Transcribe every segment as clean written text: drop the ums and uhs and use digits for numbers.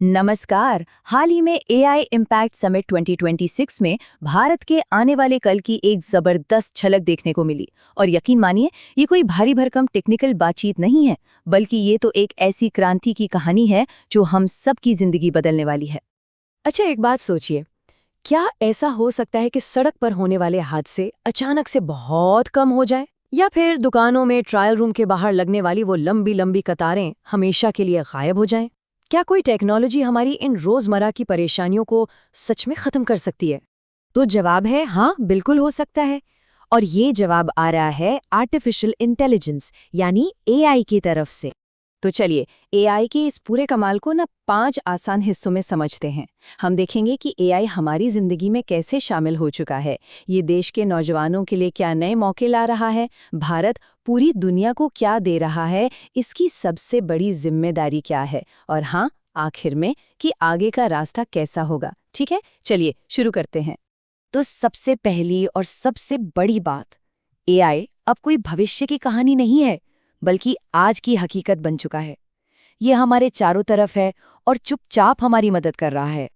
नमस्कार। हाल ही में AI impact summit 2026 में भारत के आने वाले कल की एक जबरदस्त झलक देखने को मिली। और यकीन मानिए, ये कोई भारी भरकम टेक्निकल बातचीत नहीं है, बल्कि ये तो एक ऐसी क्रांति की कहानी है जो हम सब की जिंदगी बदलने वाली है। अच्छा, एक बात सोचिए, क्या ऐसा हो सकता है कि सड़क पर होने वाले हादसे अचानक से बहुत कम हो जाएं? या फिर दुकानों में ट्रायल रूम के बाहर लगने वाली वो लंबी लंबी कतारें हमेशा के लिए गायब हो जाएं? क्या कोई टेक्नोलॉजी हमारी इन रोजमर्रा की परेशानियों को सच में खत्म कर सकती है? तो जवाब है हाँ, बिल्कुल हो सकता है। और ये जवाब आ रहा है आर्टिफिशियल इंटेलिजेंस यानी एआई की तरफ से। तो चलिए, एआई के इस पूरे कमाल को 5 आसान हिस्सों में समझते हैं। हम देखेंगे कि एआई हमारी जिंदगी में कैसे शामिल हो चुका है, ये देश के नौजवानों के लिए क्या नए मौके ला रहा है, भारत पूरी दुनिया को क्या दे रहा है, इसकी सबसे बड़ी जिम्मेदारी क्या है, और हाँ, आखिर में कि आगे का रास्ता कैसा होगा। ठीक है, चलिए शुरू करते हैं। तो सबसे पहली और सबसे बड़ी बात, एआई अब कोई भविष्य की कहानी नहीं है, बल्कि आज की हकीकत बन चुका है। ये हमारे चारों तरफ है और चुपचाप हमारी मदद कर रहा है।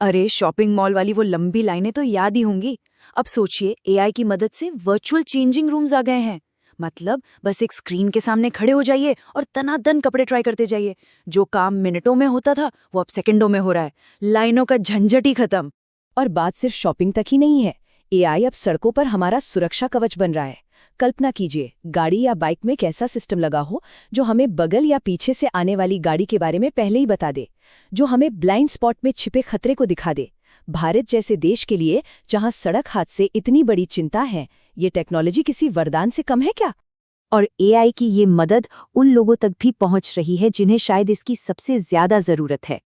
अरे, शॉपिंग मॉल वाली वो लंबी लाइनें तो याद ही होंगी। अब सोचिए, एआई की मदद से वर्चुअल चेंजिंग रूम्स आ गए हैं। मतलब बस एक स्क्रीन के सामने खड़े हो जाइए और तनातन कपड़े ट्राई करते जाइए। जो काम मिनटों में होता था वो अब सेकंडों में हो रहा है। लाइनों का झंझट ही खत्म। और बात सिर्फ शॉपिंग तक ही नहीं है, एआई अब सड़कों पर हमारा सुरक्षा कवच बन रहा है। कल्पना कीजिए, गाड़ी या बाइक में कैसा सिस्टम लगा हो जो हमें बगल या पीछे से आने वाली गाड़ी के बारे में पहले ही बता दे, जो हमें ब्लाइंड स्पॉट में छिपे खतरे को दिखा दे। भारत जैसे देश के लिए, जहां सड़क हादसे इतनी बड़ी चिंता है, ये टेक्नोलॉजी किसी वरदान से कम है क्या? और एआई की ये मदद उन लोगों तक भी पहुंच रही है जिन्हें शायद इसकी सबसे ज्यादा जरूरत है।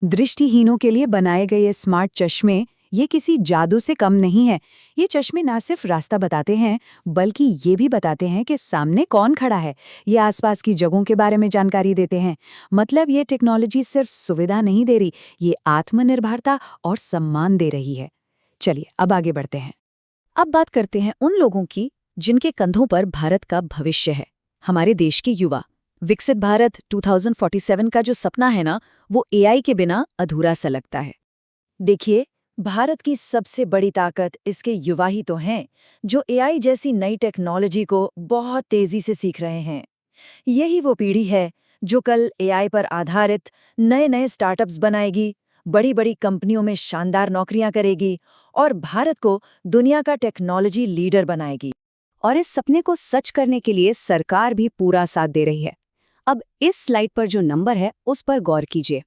दृष्टिहीनों के लिए बनाए गए ये स्मार्ट चश्मे, ये किसी जादू से कम नहीं है। ये चश्मे ना सिर्फ रास्ता बताते हैं, बल्कि ये भी बताते हैं कि सामने कौन खड़ा है। ये आसपास की जगहों के बारे में जानकारी देते हैं। मतलब ये टेक्नोलॉजी सिर्फ सुविधा नहीं दे रही, ये आत्मनिर्भरता और सम्मान दे रही है। चलिए अब आगे बढ़ते हैं। अब बात करते हैं उन लोगों की जिनके कंधों पर भारत का भविष्य है, हमारे देश के युवा। विकसित भारत 2047 का जो सपना है ना, वो एआई के बिना अधूरा सा लगता है। देखिए, भारत की सबसे बड़ी ताकत इसके युवा ही तो हैं, जो एआई जैसी नई टेक्नोलॉजी को बहुत तेजी से सीख रहे हैं। यही वो पीढ़ी है जो कल एआई पर आधारित नए नए स्टार्टअप्स बनाएगी, बड़ी बड़ी कंपनियों में शानदार नौकरियां करेगी और भारत को दुनिया का टेक्नोलॉजी लीडर बनाएगी। और इस सपने को सच करने के लिए सरकार भी पूरा साथ दे रही है। अब इस स्लाइड पर जो नंबर है उस पर गौर कीजिए,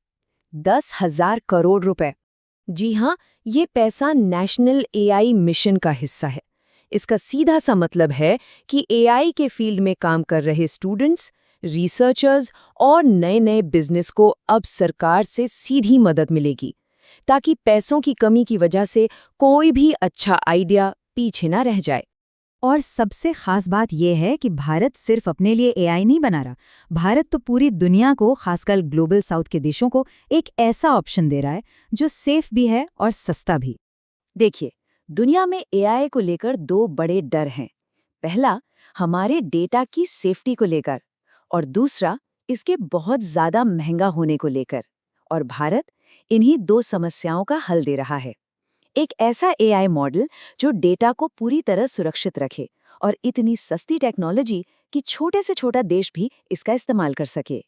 10,000 करोड़ रुपए। जी हाँ, ये पैसा नेशनल एआई मिशन का हिस्सा है। इसका सीधा सा मतलब है कि एआई के फील्ड में काम कर रहे स्टूडेंट्स, रिसर्चर्स और नए नए बिजनेस को अब सरकार से सीधी मदद मिलेगी, ताकि पैसों की कमी की वजह से कोई भी अच्छा आइडिया पीछे ना रह जाए। और सबसे खास बात यह है कि भारत सिर्फ अपने लिए एआई नहीं बना रहा, भारत तो पूरी दुनिया को, खासकर ग्लोबल साउथ के देशों को, एक ऐसा ऑप्शन दे रहा है जो सेफ भी है और सस्ता भी। देखिए, दुनिया में एआई को लेकर 2 बड़े डर हैं। पहला, हमारे डेटा की सेफ्टी को लेकर, और दूसरा, इसके बहुत ज्यादा महंगा होने को लेकर। और भारत इन्हीं 2 समस्याओं का हल दे रहा है। एक ऐसा एआई मॉडल जो डेटा को पूरी तरह सुरक्षित रखे, और इतनी सस्ती टेक्नोलॉजी कि छोटे से छोटा देश भी इसका इस्तेमाल कर सके।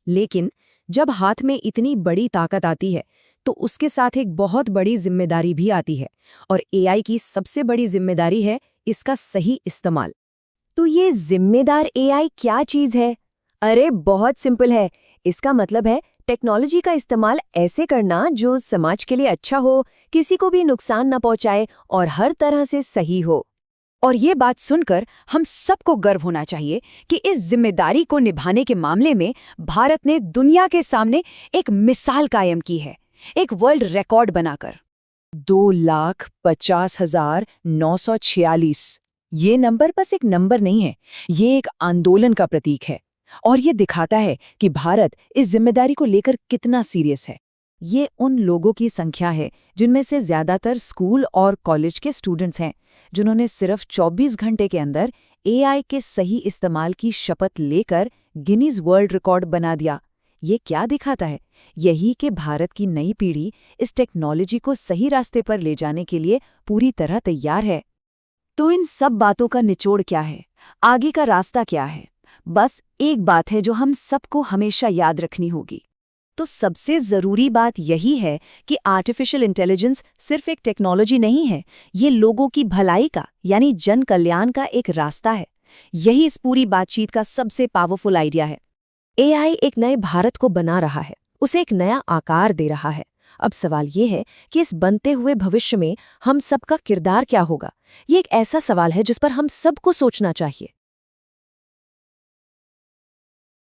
लेकिन जब हाथ में इतनी बड़ी ताकत आती है, तो उसके साथ एक बहुत बड़ी जिम्मेदारी भी आती है। और एआई की सबसे बड़ी जिम्मेदारी है इसका सही इस्तेमाल। तो ये जिम्मेदार एआई क्या चीज है? अरे बहुत सिंपल है। इसका मतलब है टेक्नोलॉजी का इस्तेमाल ऐसे करना जो समाज के लिए अच्छा हो, किसी को भी नुकसान न पहुंचाए और हर तरह से सही हो। और ये बात सुनकर हम सबको गर्व होना चाहिए कि इस जिम्मेदारी को निभाने के मामले में भारत ने दुनिया के सामने एक मिसाल कायम की है, एक वर्ल्ड रिकॉर्ड बनाकर। 2,50,946। ये नंबर बस एक नंबर नहीं है, ये एक आंदोलन का प्रतीक है। और ये दिखाता है कि भारत इस जिम्मेदारी को लेकर कितना सीरियस है। ये उन लोगों की संख्या है जिनमें से ज्यादातर स्कूल और कॉलेज के स्टूडेंट्स हैं, जिन्होंने सिर्फ 24 घंटे के अंदर एआई के सही इस्तेमाल की शपथ लेकर गिनीज वर्ल्ड रिकॉर्ड बना दिया। ये क्या दिखाता है यही कि भारत की नई पीढ़ी इस टेक्नोलॉजी को सही रास्ते पर ले जाने के लिए पूरी तरह तैयार है। तो इन सब बातों का निचोड़ क्या है? आगे का रास्ता क्या है? बस एक बात है जो हम सबको हमेशा याद रखनी होगी। तो सबसे ज़रूरी बात यही है कि आर्टिफिशियल इंटेलिजेंस सिर्फ एक टेक्नोलॉजी नहीं है, ये लोगों की भलाई का यानी जन कल्याण का एक रास्ता है। यही इस पूरी बातचीत का सबसे पावरफुल आइडिया है। एआई एक नए भारत को बना रहा है, उसे एक नया आकार दे रहा है। अब सवाल ये है कि इस बनते हुए भविष्य में हम सबका किरदार क्या होगा? ये एक ऐसा सवाल है जिस पर हम सबको सोचना चाहिए।